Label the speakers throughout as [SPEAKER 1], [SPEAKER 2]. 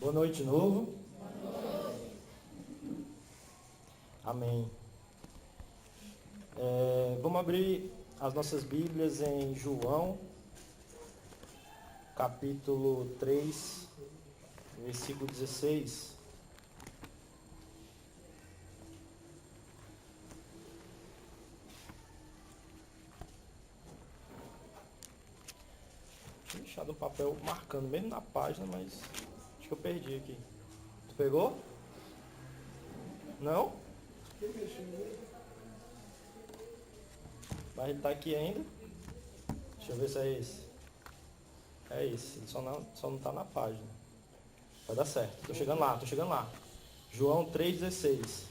[SPEAKER 1] Boa noite de novo. Amém. Vamos abrir as nossas Bíblias em João, capítulo 3, versículo 16. Tinha deixado um papel marcando mesmo na página, mas acho que eu perdi aqui. Tu pegou? Não? Mas ele está aqui ainda. Deixa eu ver se é esse. É esse. Ele só não está na página. Vai dar certo. Estou chegando lá. João 3,16.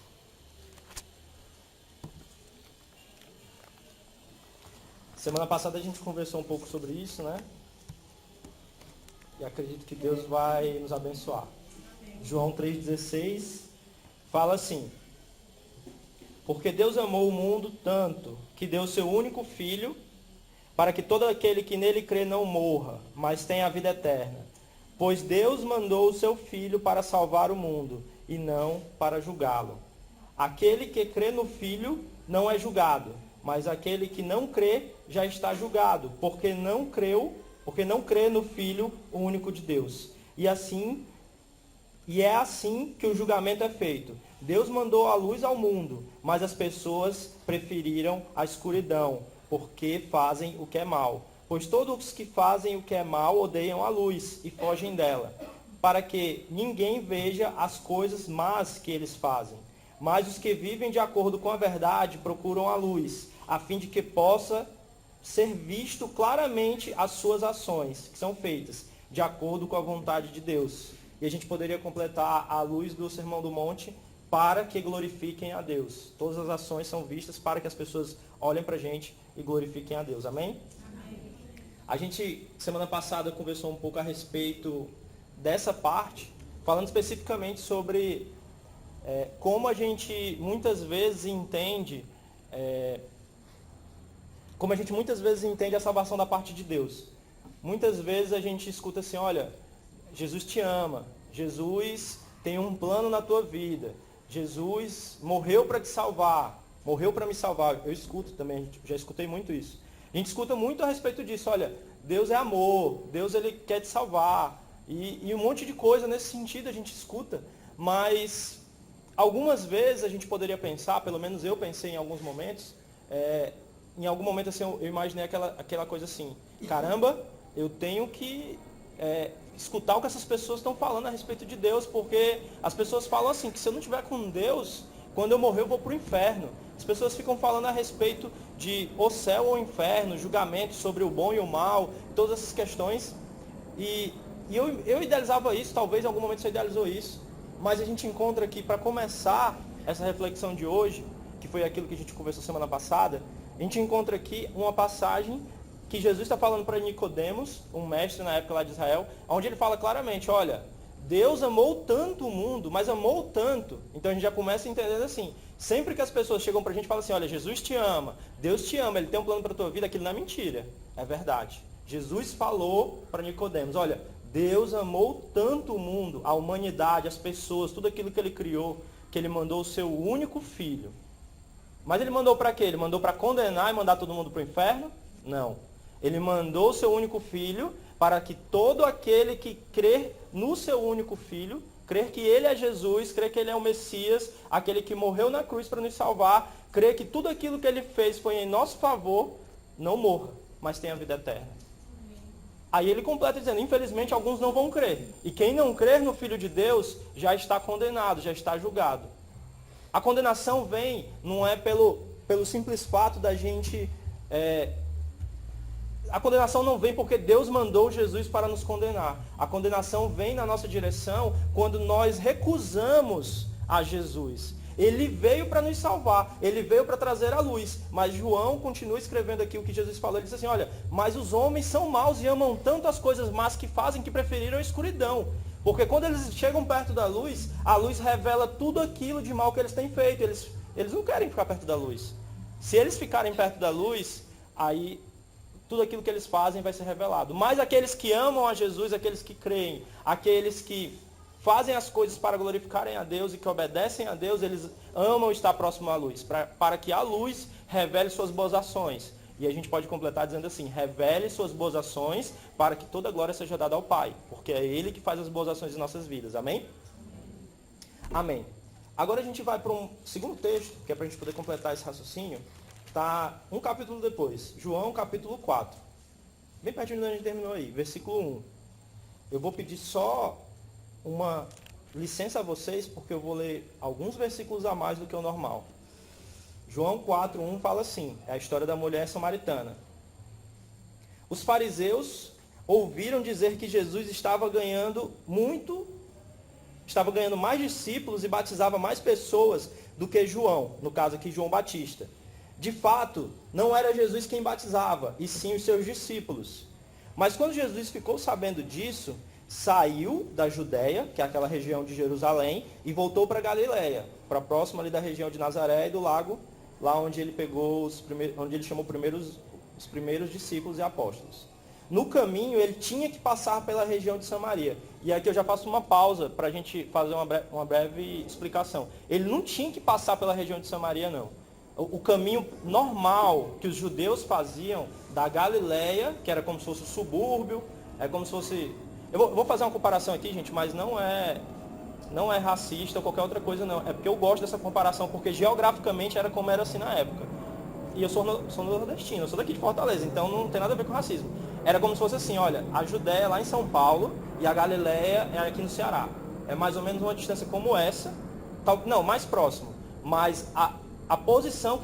[SPEAKER 1] Semana passada a gente conversou um pouco sobre isso, né? E acredito que Deus vai nos abençoar. João 3,16 fala assim: porque Deus amou o mundo tanto, que deu seu único Filho, para que todo aquele que nele crê não morra, mas tenha a vida eterna. Pois Deus mandou o seu Filho para salvar o mundo, e não para julgá-lo. Aquele que crê no Filho não é julgado, mas aquele que não crê já está julgado, porque não crê no Filho, o único de Deus. E é assim que o julgamento é feito. Deus mandou a luz ao mundo, mas as pessoas preferiram a escuridão, porque fazem o que é mal. Pois todos os que fazem o que é mal odeiam a luz e fogem dela, para que ninguém veja as coisas más que eles fazem. Mas os que vivem de acordo com a verdade procuram a luz, a fim de que possa ser visto claramente as suas ações, que são feitas de acordo com a vontade de Deus. E a gente poderia completar a luz do Sermão do Monte, para que glorifiquem a Deus. Todas as ações são vistas para que as pessoas olhem para a gente e glorifiquem a Deus. Amém? Amém? A gente, semana passada, conversou um pouco a respeito dessa parte, falando especificamente sobre como a gente muitas vezes entende a salvação da parte de Deus. Muitas vezes a gente escuta assim: olha, Jesus te ama, Jesus tem um plano na tua vida, Jesus morreu para te salvar, morreu para me salvar. Eu escuto também, já escutei muito isso. A gente escuta muito a respeito disso: olha, Deus é amor, Deus ele quer te salvar. E um monte de coisa nesse sentido a gente escuta, mas algumas vezes a gente poderia pensar, pelo menos eu pensei em alguns momentos, em algum momento assim, eu imaginei aquela coisa assim: caramba, eu tenho que escutar o que essas pessoas estão falando a respeito de Deus, porque as pessoas falam assim, que se eu não estiver com Deus, quando eu morrer eu vou para o inferno. As pessoas ficam falando a respeito de o céu ou o inferno, julgamento sobre o bom e o mal, todas essas questões. E eu idealizava isso, talvez em algum momento você idealizou isso, mas a gente encontra aqui, para começar essa reflexão de hoje, que foi aquilo que a gente conversou semana passada, a gente encontra aqui uma passagem que Jesus está falando para Nicodemos, um mestre na época lá de Israel, onde ele fala claramente: olha, Deus amou tanto o mundo, mas amou tanto. Então a gente já começa entendendo assim: sempre que as pessoas chegam para a gente e falam assim: olha, Jesus te ama, Deus te ama, Ele tem um plano para a tua vida, aquilo não é mentira, é verdade. Jesus falou para Nicodemos: olha, Deus amou tanto o mundo, a humanidade, as pessoas, tudo aquilo que Ele criou, que Ele mandou o seu único Filho. Mas Ele mandou para quê? Ele mandou para condenar e mandar todo mundo para o inferno? Não. Ele mandou o seu único Filho para que todo aquele que crer no seu único Filho, crer que Ele é Jesus, crer que Ele é o Messias, aquele que morreu na cruz para nos salvar, crer que tudo aquilo que Ele fez foi em nosso favor, não morra, mas tenha vida eterna. Aí ele completa dizendo: infelizmente alguns não vão crer. E quem não crer no Filho de Deus já está condenado, já está julgado. A condenação vem, não é pelo simples fato da gente... A condenação não vem porque Deus mandou Jesus para nos condenar. A condenação vem na nossa direção quando nós recusamos a Jesus. Ele veio para nos salvar, ele veio para trazer a luz. Mas João continua escrevendo aqui o que Jesus falou. Ele diz assim: olha, mas os homens são maus e amam tanto as coisas más que fazem, que preferiram a escuridão. Porque quando eles chegam perto da luz, a luz revela tudo aquilo de mal que eles têm feito. Eles não querem ficar perto da luz. Se eles ficarem perto da luz, aí tudo aquilo que eles fazem vai ser revelado. Mas aqueles que amam a Jesus, aqueles que creem, aqueles que fazem as coisas para glorificarem a Deus e que obedecem a Deus, eles amam estar próximo à luz, para que a luz revele suas boas ações. E a gente pode completar dizendo assim, revele suas boas ações para que toda glória seja dada ao Pai, porque é Ele que faz as boas ações em nossas vidas. Amém? Amém. Agora a gente vai para um segundo texto, que é para a gente poder completar esse raciocínio. Está um capítulo depois, João capítulo 4. Bem pertinho de onde a gente terminou aí, versículo 1. Eu vou pedir só uma licença a vocês, porque eu vou ler alguns versículos a mais do que o normal. João 4:1 fala assim, é a história da mulher samaritana. Os fariseus ouviram dizer que Jesus estava ganhando mais discípulos e batizava mais pessoas do que João, no caso aqui João Batista. De fato, não era Jesus quem batizava, e sim os seus discípulos. Mas quando Jesus ficou sabendo disso, saiu da Judéia, que é aquela região de Jerusalém, e voltou para Galiléia, para próxima ali da região de Nazaré e do lago, lá onde ele pegou onde ele chamou os primeiros discípulos e apóstolos. No caminho, ele tinha que passar pela região de Samaria. E aqui eu já faço uma pausa para a gente fazer uma breve explicação. Ele não tinha que passar pela região de Samaria, não. O caminho normal que os judeus faziam da Galiléia, que era como se fosse o subúrbio, é como se fosse... Eu vou fazer uma comparação aqui, gente, mas não é racista ou qualquer outra coisa, não. É porque eu gosto dessa comparação, porque geograficamente era como era assim na época. E eu sou nordestino, eu sou daqui de Fortaleza, então não tem nada a ver com racismo. Era como se fosse assim, olha, a Judéia lá em São Paulo e a Galiléia é aqui no Ceará. É mais ou menos uma distância como essa, não, mais próximo. Mas a posição,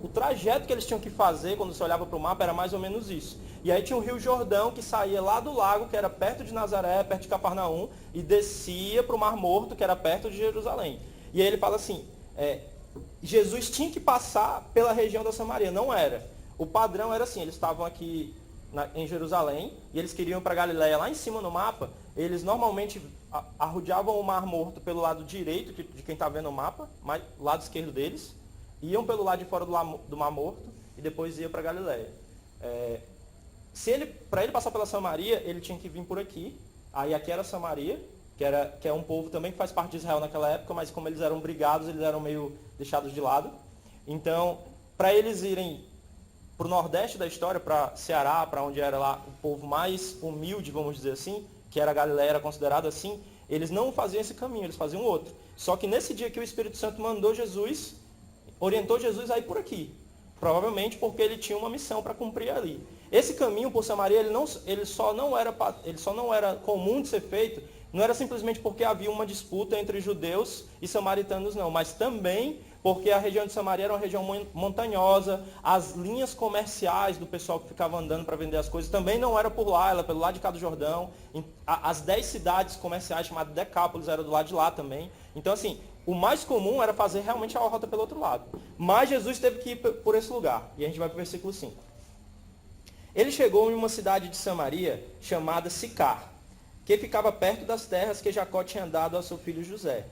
[SPEAKER 1] o trajeto que eles tinham que fazer quando você olhava para o mapa era mais ou menos isso. E aí tinha o Rio Jordão que saía lá do lago, que era perto de Nazaré, perto de Cafarnaum, e descia para o Mar Morto, que era perto de Jerusalém. E aí ele fala assim, Jesus tinha que passar pela região da Samaria, não era. O padrão era assim, eles estavam aqui em Jerusalém, e eles queriam ir para Galiléia, lá em cima no mapa, eles normalmente arrodeavam o Mar Morto pelo lado direito, de quem está vendo o mapa, mas lado esquerdo deles, iam pelo lado de fora do Mar Morto, e depois iam para Galiléia. Para ele passar pela Samaria, ele tinha que vir por aqui, aí aqui era Samaria, que é um povo também que faz parte de Israel naquela época, mas como eles eram brigados, eles eram meio deixados de lado. Então, para eles irem para o nordeste da história, para Ceará, para onde era lá o povo mais humilde, vamos dizer assim, que era Galiléia, era considerado assim, eles não faziam esse caminho, eles faziam outro. Só que nesse dia que o Espírito Santo orientou Jesus a ir por aqui. Provavelmente porque ele tinha uma missão para cumprir ali. Esse caminho por Samaria, ele só não era comum de ser feito, não era simplesmente porque havia uma disputa entre judeus e samaritanos, não, mas também porque a região de Samaria era uma região montanhosa, as linhas comerciais do pessoal que ficava andando para vender as coisas também não era por lá, era pelo lado de cá do Jordão. As 10 cidades comerciais chamadas Decápolis eram do lado de lá também. Então, assim, o mais comum era fazer realmente a rota pelo outro lado. Mas Jesus teve que ir por esse lugar. E a gente vai para o versículo 5. Ele chegou em uma cidade de Samaria chamada Sicar, que ficava perto das terras que Jacó tinha dado ao seu filho José.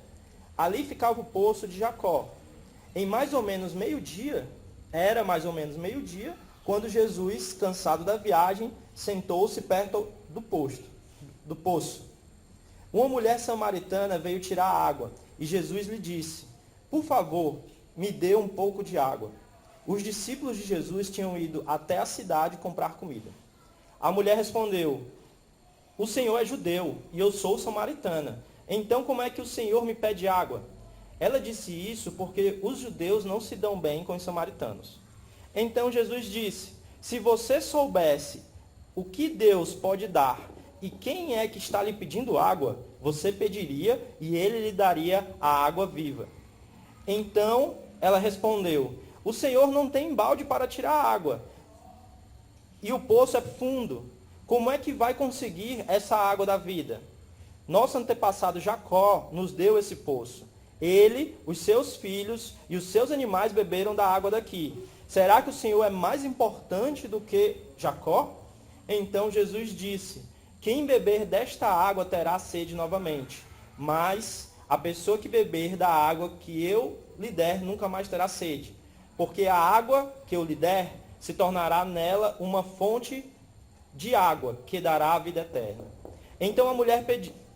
[SPEAKER 1] Ali ficava o poço de Jacó. Era mais ou menos meio-dia, quando Jesus, cansado da viagem, sentou-se perto do poço. Uma mulher samaritana veio tirar água, e Jesus lhe disse, por favor, me dê um pouco de água. Os discípulos de Jesus tinham ido até a cidade comprar comida. A mulher respondeu, o Senhor é judeu, e eu sou samaritana. Então como é que o Senhor me pede água? Ela disse isso porque os judeus não se dão bem com os samaritanos. Então Jesus disse, se você soubesse o que Deus pode dar e quem é que está lhe pedindo água, você pediria e ele lhe daria a água viva. Então ela respondeu, o Senhor não tem balde para tirar água e o poço é fundo. Como é que vai conseguir essa água da vida? Nosso antepassado Jacó nos deu esse poço. Ele, os seus filhos e os seus animais beberam da água daqui. Será que o Senhor é mais importante do que Jacó? Então Jesus disse, quem beber desta água terá sede novamente. Mas a pessoa que beber da água que eu lhe der nunca mais terá sede. Porque a água que eu lhe der se tornará nela uma fonte de água que dará a vida eterna. Então a mulher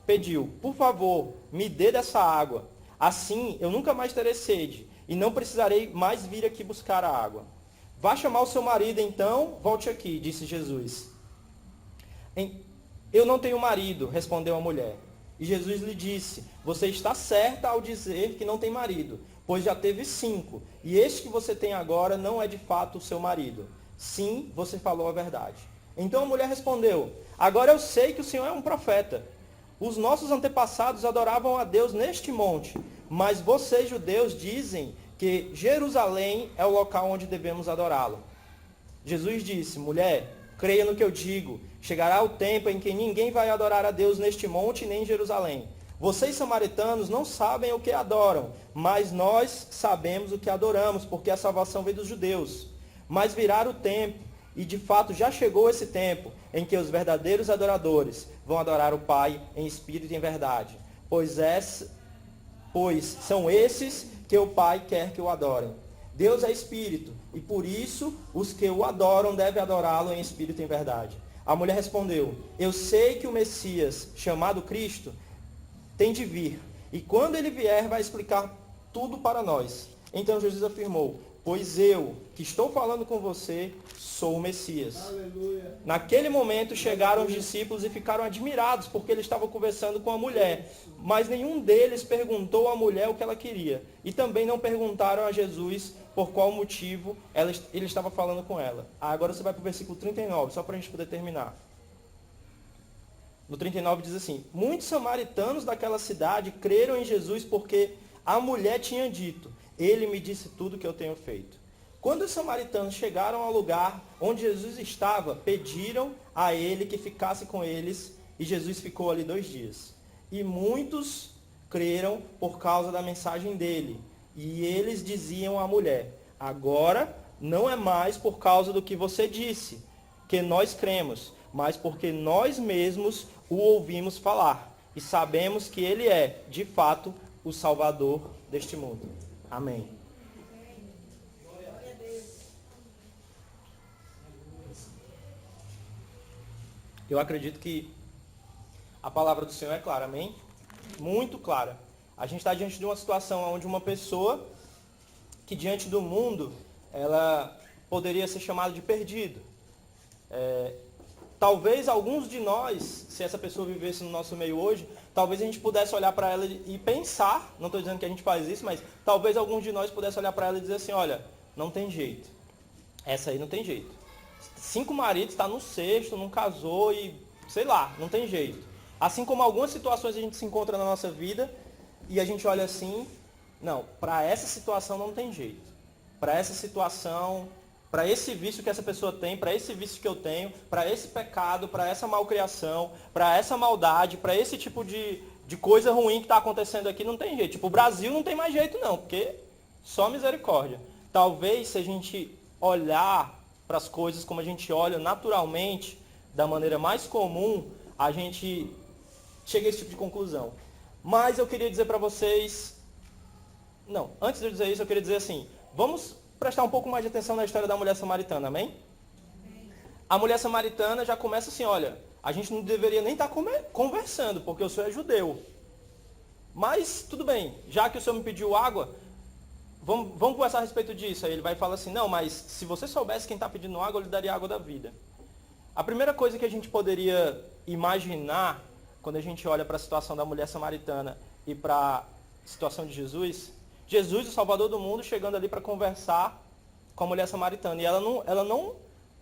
[SPEAKER 1] pediu: por favor, me dê dessa água. Assim eu nunca mais terei sede e não precisarei mais vir aqui buscar a água. Vá chamar o seu marido, então volte aqui, disse Jesus. Eu não tenho marido, respondeu a mulher. E Jesus lhe disse: você está certa ao dizer que não tem marido, pois já teve 5, e este que você tem agora não é de fato o seu marido. Sim, você falou a verdade. Então a mulher respondeu: agora eu sei que o Senhor é um profeta. Os nossos antepassados adoravam a Deus neste monte, mas vocês, judeus, dizem que Jerusalém é o local onde devemos adorá-lo. Jesus disse: mulher, creia no que eu digo. Chegará o tempo em que ninguém vai adorar a Deus neste monte nem em Jerusalém. Vocês, samaritanos, não sabem o que adoram, mas nós sabemos o que adoramos, porque a salvação vem dos judeus. Mas virá o tempo, e de fato já chegou esse tempo, em que os verdadeiros adoradores vão adorar o Pai em espírito e em verdade. Pois são esses que o Pai quer que o adorem. Deus é espírito, e por isso os que o adoram devem adorá-lo em espírito e em verdade. A mulher respondeu: eu sei que o Messias, chamado Cristo, tem de vir, e quando ele vier vai explicar tudo para nós. Então Jesus afirmou: pois eu, que estou falando com você, sou o Messias. Aleluia. Naquele momento chegaram os discípulos e ficaram admirados, porque eles estavam conversando com a mulher. Mas nenhum deles perguntou à mulher o que ela queria. E também não perguntaram a Jesus por qual motivo ele estava falando com ela. Agora você vai para o versículo 39, só para a gente poder terminar. No 39 diz assim: muitos samaritanos daquela cidade creram em Jesus porque a mulher tinha dito: ele me disse tudo o que eu tenho feito. Quando os samaritanos chegaram ao lugar onde Jesus estava, pediram a ele que ficasse com eles, e Jesus ficou ali 2 dias. E muitos creram por causa da mensagem dele. E eles diziam à mulher: agora não é mais por causa do que você disse que nós cremos, mas porque nós mesmos o ouvimos falar e sabemos que ele é, de fato, o Salvador deste mundo. Amém. Eu acredito que a palavra do Senhor é clara, amém? Muito clara. A gente está diante de uma situação onde uma pessoa que diante do mundo, ela poderia ser chamada de perdido. Talvez alguns de nós, se essa pessoa vivesse no nosso meio hoje, talvez a gente pudesse olhar para ela e pensar, não estou dizendo que a gente faz isso, mas talvez alguns de nós pudesse olhar para ela e dizer assim: olha, não tem jeito. Essa aí não tem jeito. 5 maridos, está no 6º, não casou e, sei lá, não tem jeito. Assim como algumas situações a gente se encontra na nossa vida e a gente olha assim: não, para essa situação não tem jeito. Para essa situação, para esse vício que essa pessoa tem, para esse vício que eu tenho, para esse pecado, para essa malcriação, para essa maldade, para esse tipo de coisa ruim que está acontecendo aqui, não tem jeito. Tipo, o Brasil não tem mais jeito não, porque só misericórdia. Talvez se a gente olhar para as coisas como a gente olha naturalmente, da maneira mais comum, a gente chega a esse tipo de conclusão. Mas eu queria dizer para vocês... Não, antes de eu dizer isso, eu queria dizer assim: vamos prestar um pouco mais de atenção na história da mulher samaritana, amém? A mulher samaritana já começa assim: olha, a gente não deveria nem estar conversando, porque o senhor é judeu. Mas, tudo bem, já que o senhor me pediu água, vamos conversar a respeito disso. Aí ele vai falar assim: não, mas se você soubesse quem está pedindo água, eu lhe daria água da vida. A primeira coisa que a gente poderia imaginar, quando a gente olha para a situação da mulher samaritana e para a situação de Jesus, o Salvador do mundo, chegando ali para conversar com a mulher samaritana. E ela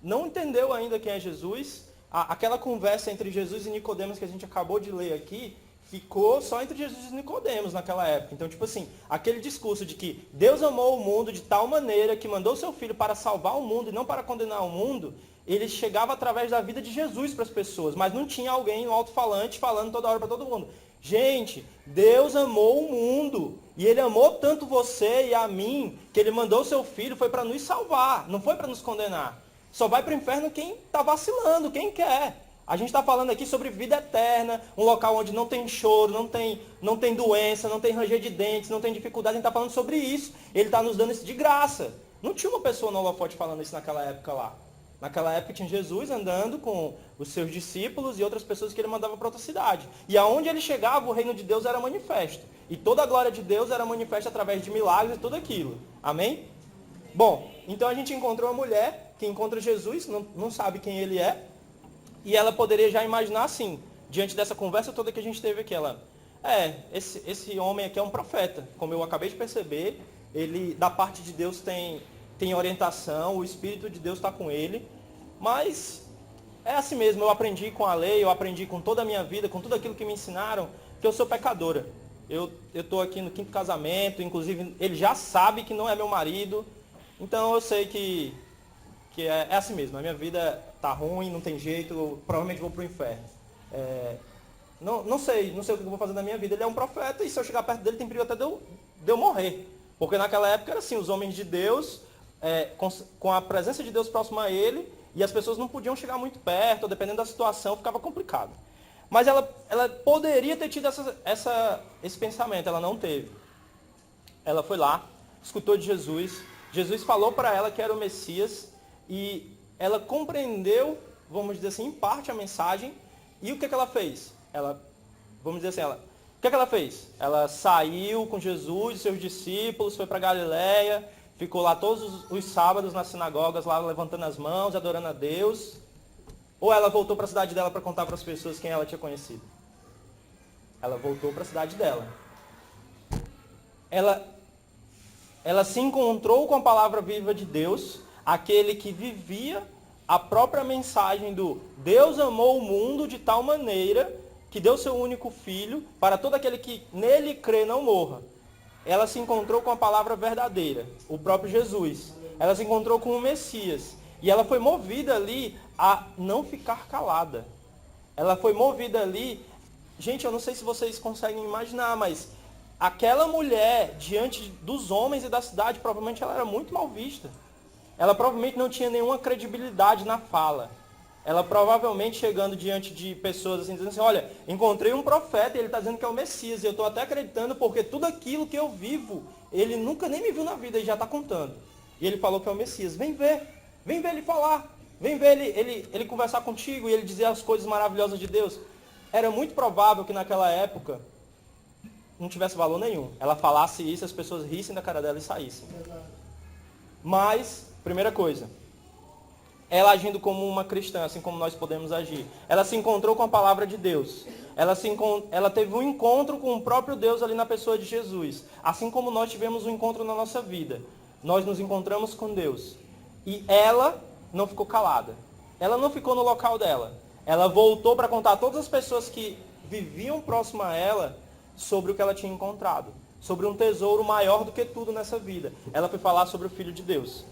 [SPEAKER 1] não entendeu ainda quem é Jesus. Aquela conversa entre Jesus e Nicodemos que a gente acabou de ler aqui, ficou só entre Jesus e Nicodemos naquela época. Então, tipo assim, aquele discurso de que Deus amou o mundo de tal maneira que mandou seu Filho para salvar o mundo e não para condenar o mundo, ele chegava através da vida de Jesus para as pessoas, mas não tinha alguém no alto-falante falando toda hora para todo mundo: gente, Deus amou o mundo, e Ele amou tanto você e a mim, que Ele mandou o seu Filho, foi para nos salvar, não foi para nos condenar. Só vai para o inferno quem está vacilando, quem quer. A gente está falando aqui sobre vida eterna, um local onde não tem choro, não tem doença, não tem ranger de dentes, não tem dificuldade. A gente está falando sobre isso. Ele está nos dando isso de graça. Não tinha uma pessoa no holofote falando isso naquela época lá. Naquela época tinha Jesus andando com os seus discípulos e outras pessoas que ele mandava para outra cidade. E aonde ele chegava, o reino de Deus era manifesto. E toda a glória de Deus era manifesta através de milagres e tudo aquilo. Amém? Bom, então a gente encontrou uma mulher que encontra Jesus, não sabe quem ele é. E ela poderia já imaginar assim, diante dessa conversa toda que a gente teve aqui, esse homem aqui é um profeta. Como eu acabei de perceber, ele da parte de Deus tem orientação, o Espírito de Deus está com ele, mas é assim mesmo, eu aprendi com a lei, eu aprendi com toda a minha vida, com tudo aquilo que me ensinaram, que eu sou pecadora. Eu estou aqui no 5º casamento, inclusive ele já sabe que não é meu marido, então eu sei que é assim mesmo, a minha vida está ruim, não tem jeito, eu provavelmente vou para o inferno. Não sei o que eu vou fazer na minha vida, ele é um profeta e se eu chegar perto dele tem perigo até de eu morrer. Porque naquela época era assim, os homens de Deus, com a presença de Deus próxima a ele, e as pessoas não podiam chegar muito perto, dependendo da situação, ficava complicado. Mas ela poderia ter tido esse pensamento, ela não teve. Ela foi lá, escutou de Jesus, Jesus falou para ela que era o Messias, e ela compreendeu, vamos dizer assim, em parte a mensagem, e o que ela fez? O que ela fez? Ela saiu com Jesus e seus discípulos, foi para Galileia, ficou lá todos os sábados nas sinagogas, lá levantando as mãos, adorando a Deus. Ou ela voltou para a cidade dela para contar para as pessoas quem ela tinha conhecido? Ela voltou para a cidade dela. Ela se encontrou com a palavra viva de Deus, aquele que vivia a própria mensagem do Deus amou o mundo de tal maneira que deu seu único filho para todo aquele que nele crê não morra. Ela se encontrou com a palavra verdadeira, o próprio Jesus. Ela se encontrou com o Messias. E ela foi movida ali a não ficar calada. Ela foi movida ali... Gente, eu não sei se vocês conseguem imaginar, mas aquela mulher, diante dos homens e da cidade, provavelmente ela era muito mal vista. Ela provavelmente não tinha nenhuma credibilidade na fala. Ela provavelmente chegando diante de pessoas assim, dizendo assim, olha, encontrei um profeta e ele está dizendo que é o Messias. E eu estou até acreditando porque tudo aquilo que eu vivo, ele nunca nem me viu na vida e já está contando. E ele falou que é o Messias. Vem ver ele falar. Vem ver ele conversar contigo e ele dizer as coisas maravilhosas de Deus. Era muito provável que naquela época não tivesse valor nenhum. Ela falasse isso, as pessoas rissem da cara dela e saíssem. Mas, primeira coisa, ela agindo como uma cristã, assim como nós podemos agir. Ela se encontrou com a palavra de Deus. Ela teve um encontro com o próprio Deus ali na pessoa de Jesus. Assim como nós tivemos um encontro na nossa vida. Nós nos encontramos com Deus. E ela não ficou calada. Ela não ficou no local dela. Ela voltou para contar a todas as pessoas que viviam próximo a ela sobre o que ela tinha encontrado. Sobre um tesouro maior do que tudo nessa vida. Ela foi falar sobre o Filho de Deus.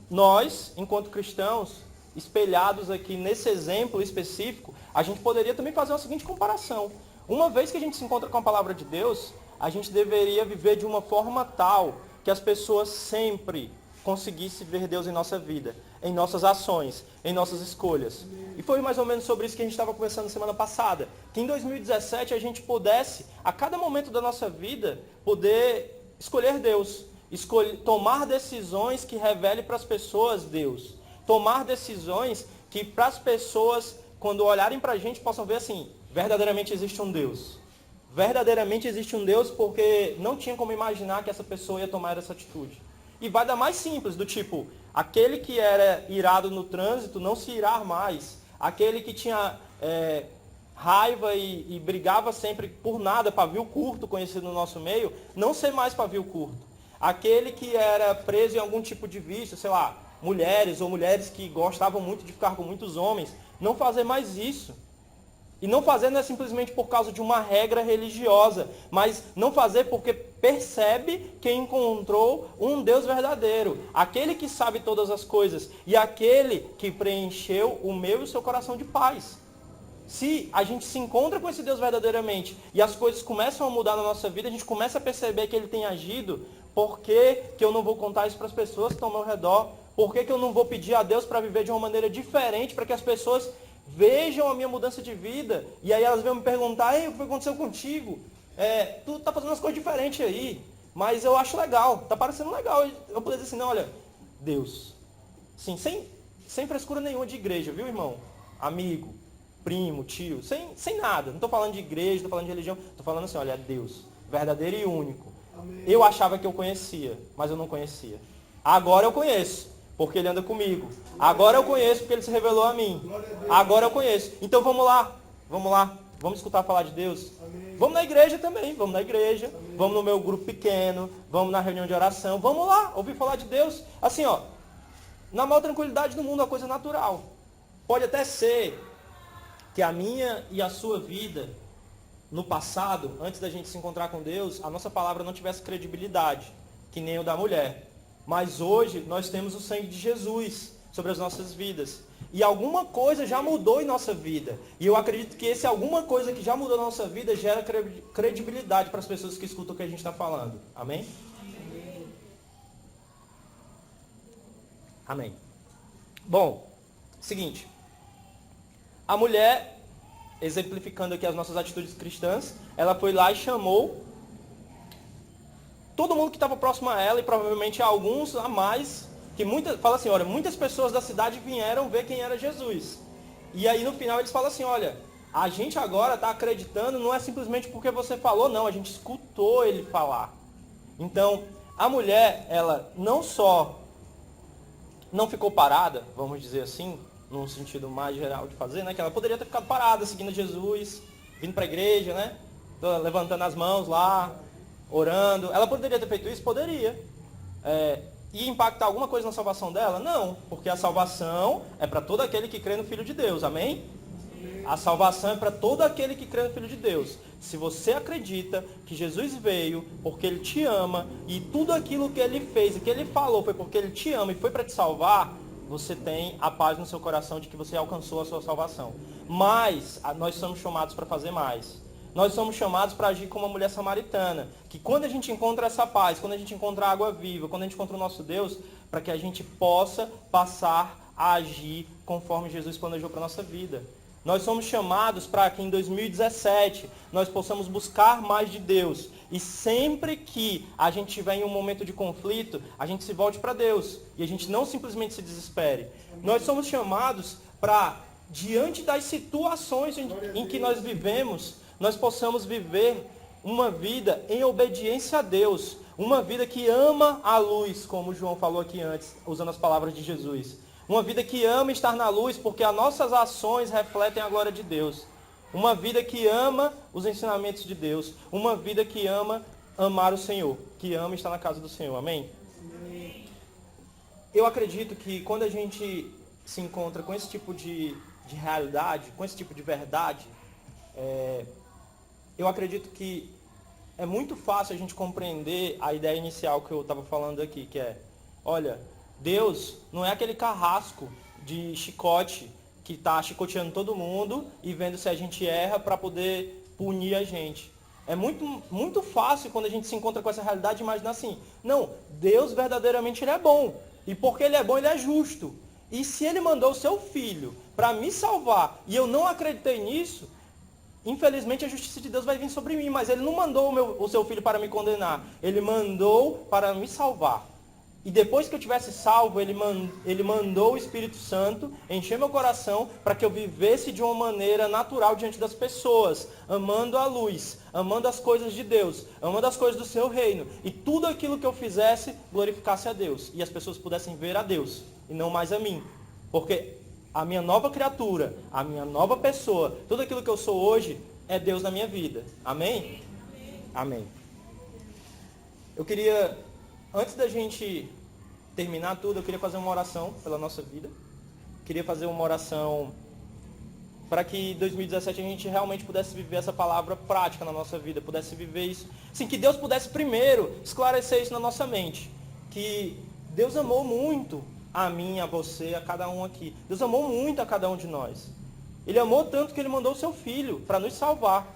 [SPEAKER 1] Nós, enquanto cristãos, espelhados aqui nesse exemplo específico, a gente poderia também fazer a seguinte comparação. Uma vez que a gente se encontra com a palavra de Deus, a gente deveria viver de uma forma tal que as pessoas sempre conseguissem ver Deus em nossa vida, em nossas ações, em nossas escolhas. E foi mais ou menos sobre isso que a gente estava conversando semana passada. Que em 2017 a gente pudesse, a cada momento da nossa vida, poder escolher Deus. Tomar decisões que revelem para as pessoas Deus. Tomar decisões que para as pessoas, quando olharem para a gente, possam ver assim, verdadeiramente existe um Deus. Verdadeiramente existe um Deus porque não tinha como imaginar que essa pessoa ia tomar essa atitude. E vai dar mais simples, do tipo, aquele que era irado no trânsito não se irar mais. Aquele que tinha raiva e brigava sempre por nada, pavio curto, conhecido no nosso meio, não ser mais pavio curto. Aquele que era preso em algum tipo de vício, sei lá, mulheres que gostavam muito de ficar com muitos homens, não fazer mais isso. E não fazer não é simplesmente por causa de uma regra religiosa, mas não fazer porque percebe que encontrou um Deus verdadeiro, aquele que sabe todas as coisas e aquele que preencheu o meu e o seu coração de paz. Se a gente se encontra com esse Deus verdadeiramente e as coisas começam a mudar na nossa vida, a gente começa a perceber que Ele tem agido. Por que eu não vou contar isso para as pessoas que estão ao meu redor? Por que eu não vou pedir a Deus para viver de uma maneira diferente, para que as pessoas vejam a minha mudança de vida? E aí elas vêm me perguntar, o que aconteceu contigo? Tu tá fazendo umas coisas diferentes aí, mas eu acho legal, tá parecendo legal. Eu poderia dizer assim, não, olha, Deus, Sim, sem frescura nenhuma de igreja, viu, irmão? Amigo, primo, tio, sem nada. Não estou falando de igreja, não estou falando de religião. Estou falando assim, olha, é Deus, verdadeiro e único. Amém. Eu achava que eu conhecia, mas eu não conhecia. Agora eu conheço, porque Ele anda comigo. Agora eu conheço, porque Ele se revelou a mim. Agora eu conheço. Então vamos lá. Vamos escutar falar de Deus. Amém. Vamos na igreja também, vamos na igreja. Amém. Vamos no meu grupo pequeno, vamos na reunião de oração. Vamos lá, ouvir falar de Deus. Assim, ó, na maior tranquilidade do mundo, é uma coisa natural. Pode até ser que a minha e a sua vida, no passado, antes da gente se encontrar com Deus, a nossa palavra não tivesse credibilidade, que nem o da mulher. Mas hoje nós temos o sangue de Jesus sobre as nossas vidas. E alguma coisa já mudou em nossa vida. E eu acredito que esse alguma coisa que já mudou na nossa vida gera credibilidade para as pessoas que escutam o que a gente está falando. Amém? Amém. Bom, seguinte. A mulher, exemplificando aqui as nossas atitudes cristãs, ela foi lá e chamou todo mundo que estava próximo a ela, e provavelmente alguns a mais, que fala assim, olha, muitas pessoas da cidade vieram ver quem era Jesus. E aí no final eles falam assim, olha, a gente agora está acreditando, não é simplesmente porque você falou, não, a gente escutou ele falar. Então, a mulher, ela não só não ficou parada, vamos dizer assim, num sentido mais geral de fazer, né? Que ela poderia ter ficado parada, seguindo Jesus, vindo para a igreja, né? Levantando as mãos lá, orando. Ela poderia ter feito isso? Poderia. E impactar alguma coisa na salvação dela? Não, porque a salvação é para todo aquele que crê no Filho de Deus, amém? A salvação é para todo aquele que crê no Filho de Deus. Se você acredita que Jesus veio porque Ele te ama, e tudo aquilo que Ele fez e que Ele falou foi porque Ele te ama e foi para te salvar, você tem a paz no seu coração de que você alcançou a sua salvação. Mas nós somos chamados para fazer mais. Nós somos chamados para agir como a mulher samaritana. Que quando a gente encontra essa paz, quando a gente encontra a água viva, quando a gente encontra o nosso Deus, para que a gente possa passar a agir conforme Jesus planejou para a nossa vida. Nós somos chamados para que em 2017 nós possamos buscar mais de Deus. E sempre que a gente estiver em um momento de conflito, a gente se volte para Deus. E a gente não simplesmente se desespere. Nós somos chamados para, diante das situações em que nós vivemos, nós possamos viver uma vida em obediência a Deus. Uma vida que ama a luz, como o João falou aqui antes, usando as palavras de Jesus. Uma vida que ama estar na luz, porque as nossas ações refletem a glória de Deus. Uma vida que ama os ensinamentos de Deus. Uma vida que ama amar o Senhor. Que ama estar na casa do Senhor. Amém? Amém. Eu acredito que quando a gente se encontra com esse tipo de realidade, com esse tipo de verdade, eu acredito que é muito fácil a gente compreender a ideia inicial que eu estava falando aqui, que é, olha, Deus não é aquele carrasco de chicote que está chicoteando todo mundo e vendo se a gente erra para poder punir a gente. É muito fácil quando a gente se encontra com essa realidade imaginar assim, não, Deus verdadeiramente Ele é bom. E porque Ele é bom, Ele é justo. E se Ele mandou o seu filho para me salvar e eu não acreditei nisso, infelizmente a justiça de Deus vai vir sobre mim. Mas Ele não mandou o seu filho para me condenar. Ele mandou para me salvar. E depois que eu tivesse salvo, Ele mandou o Espírito Santo encher meu coração para que eu vivesse de uma maneira natural diante das pessoas, amando a luz, amando as coisas de Deus, amando as coisas do seu reino. E tudo aquilo que eu fizesse glorificasse a Deus. E as pessoas pudessem ver a Deus e não mais a mim. Porque a minha nova criatura, a minha nova pessoa, tudo aquilo que eu sou hoje é Deus na minha vida. Amém? Amém. Eu queria, antes da gente terminar tudo, eu queria fazer uma oração pela nossa vida. Queria fazer uma oração para que em 2017 a gente realmente pudesse viver essa palavra prática na nossa vida, pudesse viver isso. Assim, que Deus pudesse primeiro esclarecer isso na nossa mente. Que Deus amou muito a mim, a você, a cada um aqui. Deus amou muito a cada um de nós. Ele amou tanto que Ele mandou o seu Filho para nos salvar.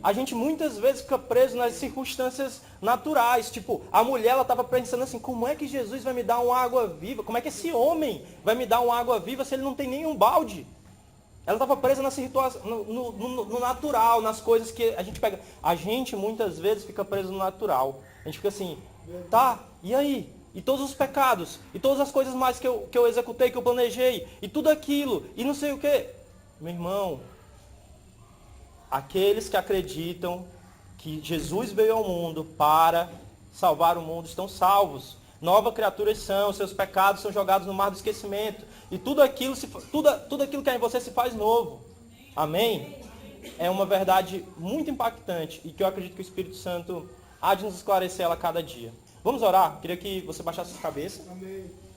[SPEAKER 1] A gente muitas vezes fica preso nas circunstâncias naturais. Tipo, a mulher, ela estava pensando assim, como é que Jesus vai me dar uma água viva? Como é que esse homem vai me dar uma água viva se ele não tem nenhum balde? Ela estava presa na situação, no natural, nas coisas que a gente pega. A gente muitas vezes fica preso no natural. A gente fica assim, tá, e aí? e todos os pecados, e todas as coisas mais que eu executei, que eu planejei, e tudo aquilo, e não sei o quê. Meu irmão, aqueles que acreditam que Jesus veio ao mundo para salvar o mundo estão salvos. Nova criaturas são, seus pecados são jogados no mar do esquecimento. E tudo aquilo que é em você se faz novo. Amém? É uma verdade muito impactante e que eu acredito que o Espírito Santo há de nos esclarecer ela a cada dia. Vamos orar? Queria que você baixasse a cabeça.
[SPEAKER 2] Amém.